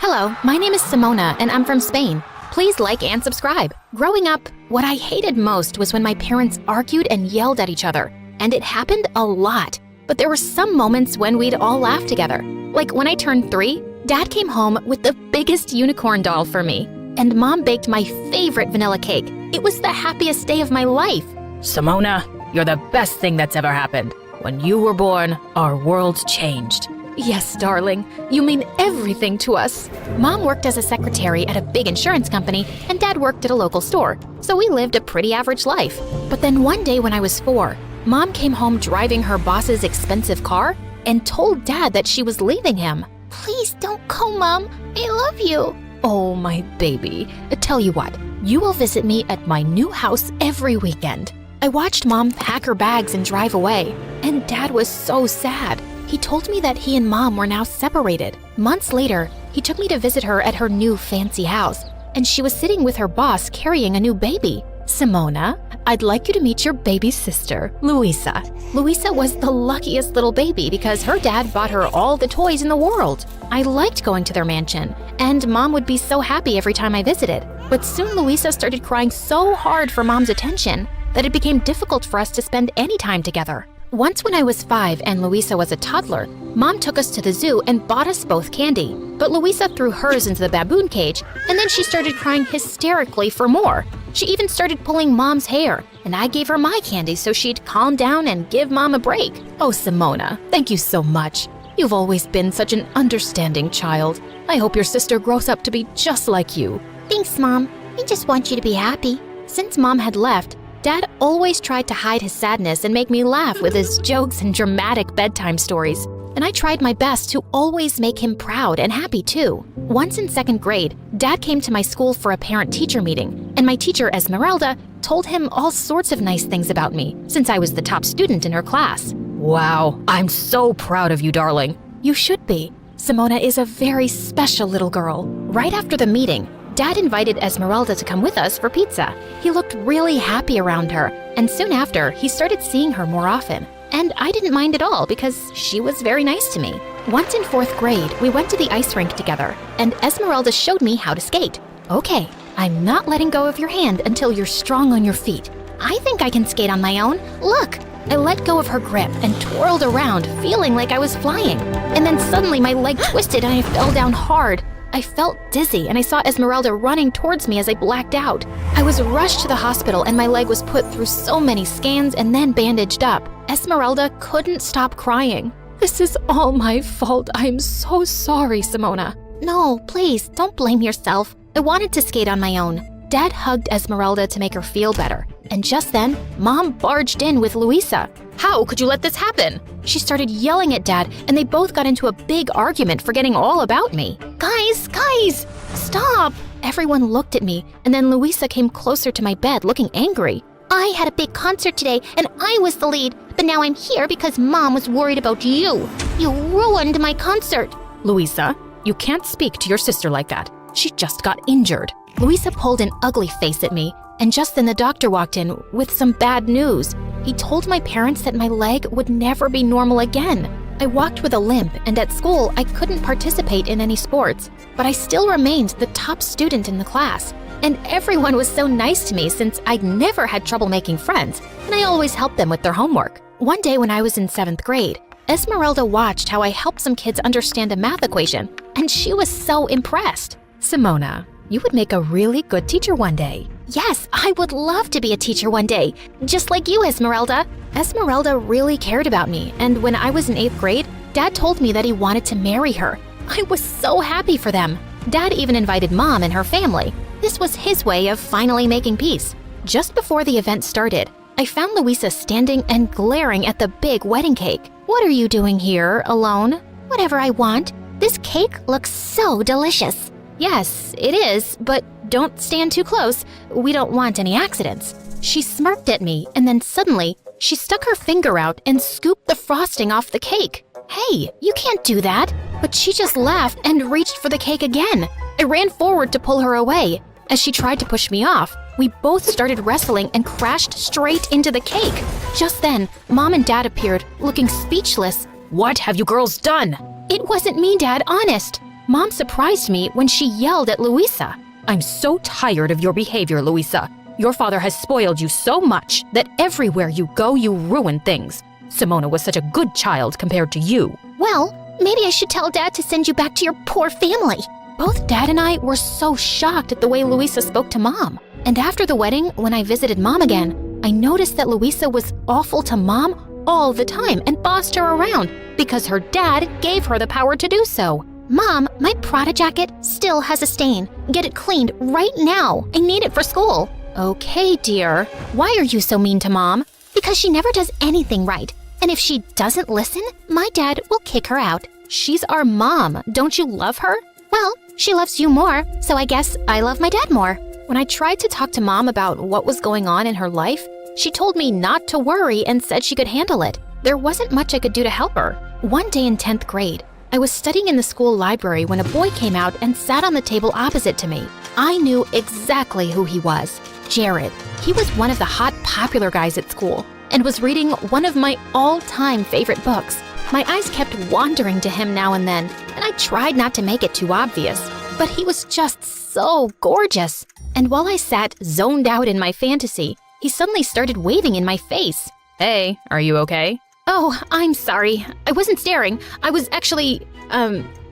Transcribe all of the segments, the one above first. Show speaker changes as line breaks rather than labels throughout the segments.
Hello, my name is Simona and I'm from Spain. Please like and subscribe. Growing up, what I hated most was when my parents argued and yelled at each other. And it happened a lot. But there were some moments when we'd all laugh together. Like when I turned 3, Dad came home with the biggest unicorn doll for me. And Mom baked my favorite vanilla cake. It was the happiest day of my life.
Simona, you're the best thing that's ever happened. When you were born, our world changed.
Yes, darling. You mean everything to us. Mom worked as a secretary at a big insurance company, and Dad worked at a local store, so we lived a pretty average life. But then one day when I was 4, Mom came home driving her boss's expensive car and told Dad that she was leaving him. Please don't go, Mom. I love you. Oh, my baby. Tell you what, you will visit me at my new house every weekend. I watched Mom pack her bags and drive away, and Dad was so sad. He told me that he and Mom were now separated. Months later, he took me to visit her at her new fancy house, and she was sitting with her boss carrying a new baby. Simona, I'd like you to meet your baby sister, Luisa. Luisa was the luckiest little baby because her dad bought her all the toys in the world. I liked going to their mansion, and Mom would be so happy every time I visited. But soon Luisa started crying so hard for Mom's attention that it became difficult for us to spend any time together. Once when I was 5 and Luisa was a toddler, Mom took us to the zoo and bought us both candy. But Luisa threw hers into the baboon cage, and then she started crying hysterically for more. She even started pulling Mom's hair, and I gave her my candy so she'd calm down and give Mom a break. Oh, Simona, thank you so much. You've always been such an understanding child. I hope your sister grows up to be just like you. Thanks, Mom. I just want you to be happy. Since Mom had left, Dad always tried to hide his sadness and make me laugh with his jokes and dramatic bedtime stories. And I tried my best to always make him proud and happy too. Once in 2nd grade, Dad came to my school for a parent-teacher meeting, and my teacher, Esmeralda, told him all sorts of nice things about me, since I was the top student in her class.
Wow, I'm so proud of you, darling.
You should be. Simona is a very special little girl. Right after the meeting, Dad invited Esmeralda to come with us for pizza. He looked really happy around her, and soon after, he started seeing her more often. And I didn't mind at all because she was very nice to me. Once in 4th grade, we went to the ice rink together, and Esmeralda showed me how to skate. Okay, I'm not letting go of your hand until you're strong on your feet. I think I can skate on my own. Look! I let go of her grip and twirled around, feeling like I was flying. And then suddenly my leg twisted and I fell down hard. I felt dizzy and I saw Esmeralda running towards me as I blacked out. I was rushed to the hospital and my leg was put through so many scans and then bandaged up. Esmeralda couldn't stop crying. This is all my fault. I'm so sorry, Simona. No, please, don't blame yourself. I wanted to skate on my own. Dad hugged Esmeralda to make her feel better. And just then, Mom barged in with Luisa. How could you let this happen? She started yelling at Dad, and they both got into a big argument, forgetting all about me. Guys, stop! Everyone looked at me, and then Luisa came closer to my bed, looking angry. I had a big concert today, and I was the lead, but now I'm here because Mom was worried about you. You ruined my concert. Luisa, you can't speak to your sister like that. She just got injured. Luisa pulled an ugly face at me, and just then the doctor walked in with some bad news. He told my parents that my leg would never be normal again. I walked with a limp, and at school I couldn't participate in any sports, but I still remained the top student in the class. And everyone was so nice to me since I'd never had trouble making friends, and I always helped them with their homework. One day when I was in 7th grade, Esmeralda watched how I helped some kids understand a math equation, and she was so impressed. Simona, you would make a really good teacher one day. Yes, I would love to be a teacher one day, just like you, Esmeralda. Esmeralda really cared about me, and when I was in 8th grade, Dad told me that he wanted to marry her. I was so happy for them. Dad even invited Mom and her family. This was his way of finally making peace. Just before the event started, I found Luisa standing and glaring at the big wedding cake. What are you doing here, alone? Whatever I want. This cake looks so delicious. Yes, it is, but don't stand too close. We don't want any accidents. She smirked at me, and then suddenly, she stuck her finger out and scooped the frosting off the cake. Hey, you can't do that. But she just laughed and reached for the cake again. I ran forward to pull her away. As she tried to push me off, we both started wrestling and crashed straight into the cake. Just then, Mom and Dad appeared, looking speechless.
What have you girls done?
It wasn't me, Dad, honest. Mom surprised me when she yelled at Louisa.
I'm so tired of your behavior, Louisa. Your father has spoiled you so much that everywhere you go, you ruin things. Simona was such a good child compared to you.
Well, maybe I should tell Dad to send you back to your poor family. Both Dad and I were so shocked at the way Louisa spoke to Mom. And after the wedding, when I visited Mom again, I noticed that Louisa was awful to Mom all the time and bossed her around because her dad gave her the power to do so. Mom, my Prada jacket still has a stain. Get it cleaned right now. I need it for school. Okay, dear. Why are you so mean to Mom? Because she never does anything right. And if she doesn't listen, my dad will kick her out. She's our mom. Don't you love her? Well, she loves you more, so I guess I love my dad more. When I tried to talk to Mom about what was going on in her life, she told me not to worry and said she could handle it. There wasn't much I could do to help her. One day in 10th grade, I was studying in the school library when a boy came out and sat on the table opposite to me. I knew exactly who he was. Jared. He was one of the hot popular guys at school and was reading one of my all-time favorite books. My eyes kept wandering to him now and then, and I tried not to make it too obvious. But he was just so gorgeous. And while I sat zoned out in my fantasy, he suddenly started waving in my face.
Hey, are you okay?
Oh, I'm sorry. I wasn't staring. I was actually,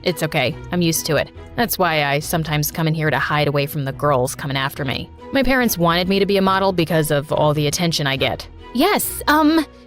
It's okay. I'm used to it. That's why I sometimes come in here to hide away from the girls coming after me. My parents wanted me to be a model because of all the attention I get.
Yes,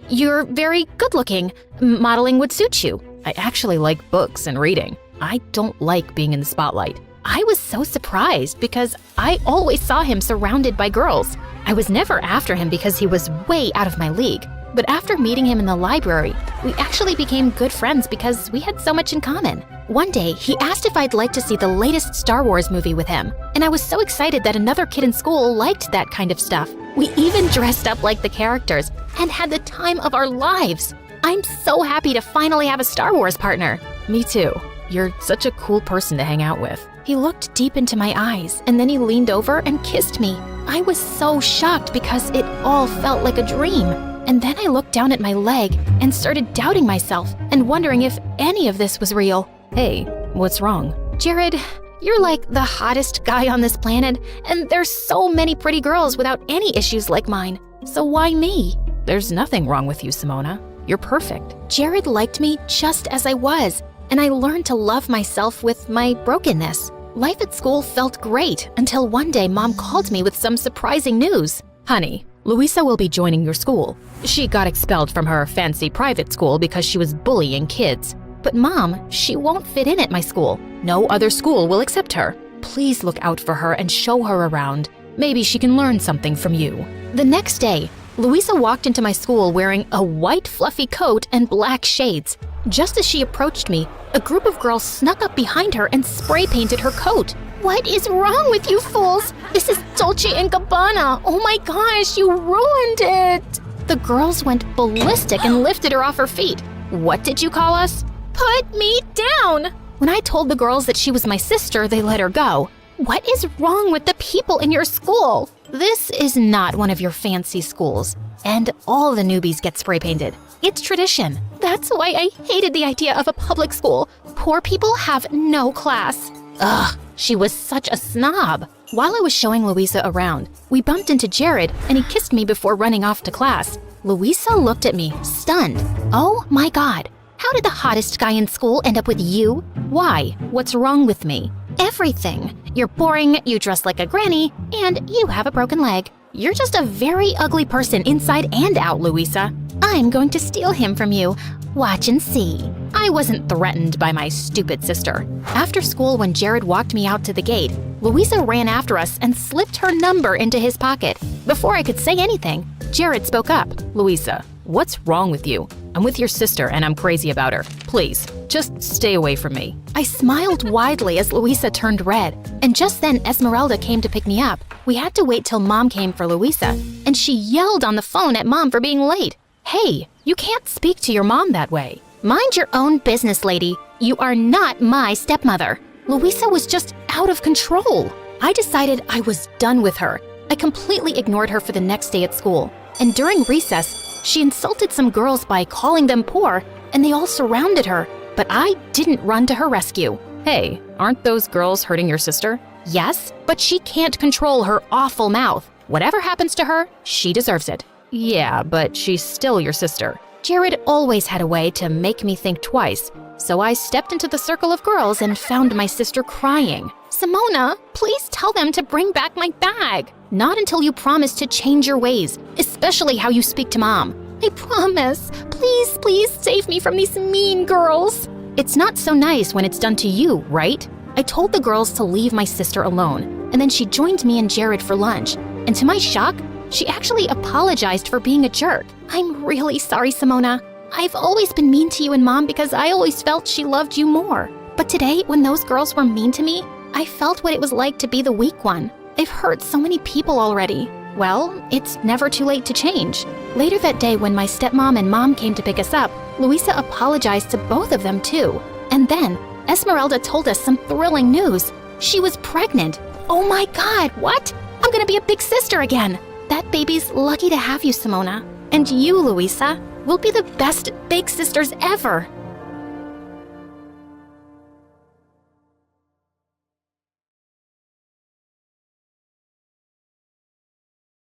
you're very good-looking. Modeling would suit you.
I actually like books and reading. I don't like being in the spotlight.
I was so surprised because I always saw him surrounded by girls. I was never after him because he was way out of my league. But after meeting him in the library, we actually became good friends because we had so much in common. One day, he asked if I'd like to see the latest Star Wars movie with him, and I was so excited that another kid in school liked that kind of stuff. We even dressed up like the characters and had the time of our lives. I'm so happy to finally have a Star Wars partner.
Me too. You're such a cool person to hang out with.
He looked deep into my eyes, and then he leaned over and kissed me. I was so shocked because it all felt like a dream. And then I looked down at my leg and started doubting myself and wondering if any of this was real.
Hey, what's wrong?
Jared, you're like the hottest guy on this planet, and there's so many pretty girls without any issues like mine. So why me?
There's nothing wrong with you, Simona. You're perfect.
Jared liked me just as I was, and I learned to love myself with my brokenness. Life at school felt great until one day Mom called me with some surprising news.
Honey, Louisa will be joining your school. She got expelled from her fancy private school because she was bullying kids.
But Mom, she won't fit in at my school.
No other school will accept her. Please look out for her and show her around. Maybe she can learn something from you.
The next day, Louisa walked into my school wearing a white fluffy coat and black shades. Just as she approached me, a group of girls snuck up behind her and spray painted her coat. What is wrong with you fools? This is Dolce & Gabbana. Oh my gosh, you ruined it. The girls went ballistic and lifted her off her feet. What did you call us? Put me down. When I told the girls that she was my sister, they let her go. What is wrong with the people in your school? This is not one of your fancy schools, and all the newbies get spray painted. It's tradition. That's why I hated the idea of a public school. Poor people have no class. Ugh, she was such a snob. While I was showing Louisa around, we bumped into Jared and he kissed me before running off to class. Louisa looked at me, stunned. Oh my God, how did the hottest guy in school end up with you?
Why? What's wrong with me?
Everything. You're boring, you dress like a granny, and you have a broken leg. You're just a very ugly person inside and out, Louisa. I'm going to steal him from you. Watch and see. I wasn't threatened by my stupid sister. After school, when Jared walked me out to the gate, Louisa ran after us and slipped her number into his pocket. Before I could say anything, Jared spoke up.
Louisa, what's wrong with you? I'm with your sister and I'm crazy about her. Please, just stay away from me.
I smiled widely as Louisa turned red, and just then Esmeralda came to pick me up. We had to wait till Mom came for Louisa, and she yelled on the phone at Mom for being late.
Hey, you can't speak to your mom that way.
Mind your own business, lady. You are not my stepmother. Louisa was just out of control. I decided I was done with her. I completely ignored her for the next day at school. And during recess, she insulted some girls by calling them poor, and they all surrounded her. But I didn't run to her rescue.
Hey, aren't those girls hurting your sister?
Yes, but she can't control her awful mouth. Whatever happens to her, she deserves it.
Yeah, but she's still your sister.
Jared always had a way to make me think twice, so I stepped into the circle of girls and found my sister crying. Simona, please tell them to bring back my bag. Not until you promise to change your ways, especially how you speak to Mom. I promise. Please, please save me from these mean girls. It's not so nice when it's done to you, right? I told the girls to leave my sister alone, and then she joined me and Jared for lunch. And to my shock, she actually apologized for being a jerk. I'm really sorry, Simona. I've always been mean to you and Mom because I always felt she loved you more. But today, when those girls were mean to me, I felt what it was like to be the weak one. I've hurt so many people already. Well, it's never too late to change. Later that day, when my stepmom and Mom came to pick us up, Luisa apologized to both of them too. And then, Esmeralda told us some thrilling news. She was pregnant. Oh my God, what? I'm gonna be a big sister again. That baby's lucky to have you, Simona. And you, Luisa, will be the best big sisters ever.